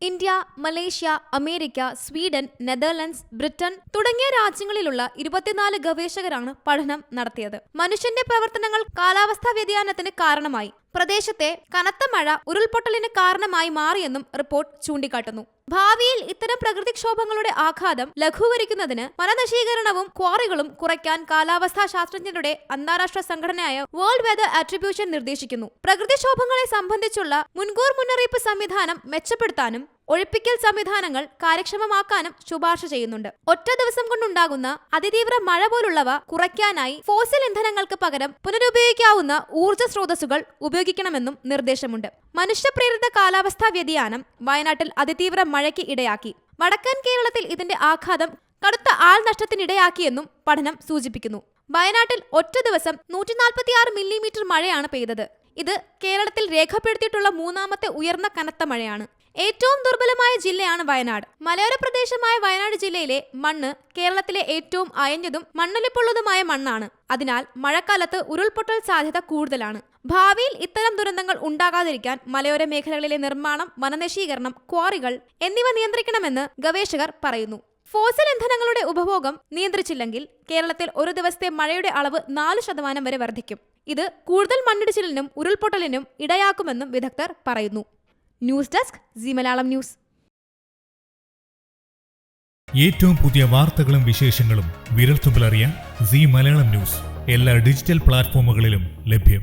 India, Malaysia, America, Sweden, Netherlands, Britain തുടങ്ങിയ രാജ്യങ്ങളിലുള്ള 24 ഗവേഷകരാണ് പഠനം നടത്തിയത്. മനുഷ്യന്റെ പ്രവർത്തനങ്ങൾ കാലാവസ്ഥാ വ്യതിയാനത്തിന് കാരണമായി. പ്രദേശത്തെ കനത്ത മഴ ഉരുൾപൊട്ടലിന് കാരണമായി മാറിയെന്നും റിപ്പോർട്ട് ചൂണ്ടിക്കാട്ടുന്നു. ഭാവിയിൽ ഇത്തരം പ്രകൃതിക്ഷോഭങ്ങളുടെ ആഘാതം ലഘൂകരിക്കുന്നതിന് വനനശീകരണവും ക്വാറികളും കുറയ്ക്കാൻ കാലാവസ്ഥാ ശാസ്ത്രജ്ഞരുടെ അന്താരാഷ്ട്ര സംഘടനയായ വേൾഡ് വെതർ അട്രിബ്യൂഷൻ നിർദ്ദേശിക്കുന്നു. പ്രകൃതിക്ഷോഭങ്ങളെ സംബന്ധിച്ചുള്ള മുൻകൂർ മുന്നറിയിപ്പ് സംവിധാനം മെച്ചപ്പെടുത്താനും ഒഴിപ്പിക്കൽ സംവിധാനങ്ങൾ കാര്യക്ഷമമാക്കാനും ശുപാർശ ചെയ്യുന്നുണ്ട്. ഒറ്റ ദിവസം കൊണ്ടുണ്ടാകുന്ന അതിതീവ്ര മഴ പോലുള്ളവ കുറയ്ക്കാനായി ഫോസിൽ ഇന്ധനങ്ങൾക്ക് പകരം പുനരുപയോഗിക്കാവുന്ന ഊർജ്ജ സ്രോതസ്സുകൾ ഉപയോഗിക്കണമെന്നും നിർദ്ദേശമുണ്ട്. മനുഷ്യപ്രേരിത കാലാവസ്ഥാ വ്യതിയാനം വയനാട്ടിൽ അതിതീവ്ര മഴയ്ക്ക് ഇടയാക്കി. വടക്കൻ കേരളത്തിൽ ഇതിന്റെ ആഘാതം കടുത്ത ആൾനഷ്ടത്തിനിടയാക്കിയെന്നും പഠനം സൂചിപ്പിക്കുന്നു. വയനാട്ടിൽ ഒറ്റ ദിവസം 146 മില്ലിമീറ്റർ മഴയാണ് പെയ്തത്. ഇത് കേരളത്തിൽ രേഖപ്പെടുത്തിയിട്ടുള്ള മൂന്നാമത്തെ ഉയർന്ന കനത്ത മഴയാണ്. ഏറ്റവും ദുർബലമായ ജില്ലയാണ് വയനാട്. മലയോര പ്രദേശമായ വയനാട് ജില്ലയിലെ മണ്ണ് കേരളത്തിലെ ഏറ്റവും അയഞ്ഞതും മണ്ണൊലിപ്പുള്ളതുമായ മണ്ണാണ്. അതിനാൽ മഴക്കാലത്ത് ഉരുൾപൊട്ടൽ സാധ്യത കൂടുതലാണ്. ഭാവിയിൽ ഇത്തരം ദുരന്തങ്ങൾ ഉണ്ടാകാതിരിക്കാൻ മലയോര മേഖലകളിലെ നിർമ്മാണം, വനനശീകരണം, ക്വാറികൾ എന്നിവ നിയന്ത്രിക്കണമെന്ന് ഗവേഷകർ പറയുന്നു. ഫോസിൽ ഇന്ധനങ്ങളുടെ ഉപഭോഗം നിയന്ത്രിച്ചില്ലെങ്കിൽ കേരളത്തിൽ ഒരു ദിവസത്തെ മഴയുടെ അളവ് 4% വരെ വർദ്ധിക്കും. ഇത് കൂടുതൽ മണ്ണിടിച്ചിലിനും ഉരുൾപൊട്ടലിനും ഇടയാക്കുമെന്നും വിദഗ്ധർ പറയുന്നു. News desk Zee Malayalam news. ഏറ്റവും പുതിയ വാർത്തകളും വിശേഷങ്ങളും വിരൽത്തുമ്പിലറിയാൻ സീ മലയാളം ന്യൂസ് എല്ലാ ഡിജിറ്റൽ പ്ലാറ്റ്ഫോമുകളിലും ലഭ്യം.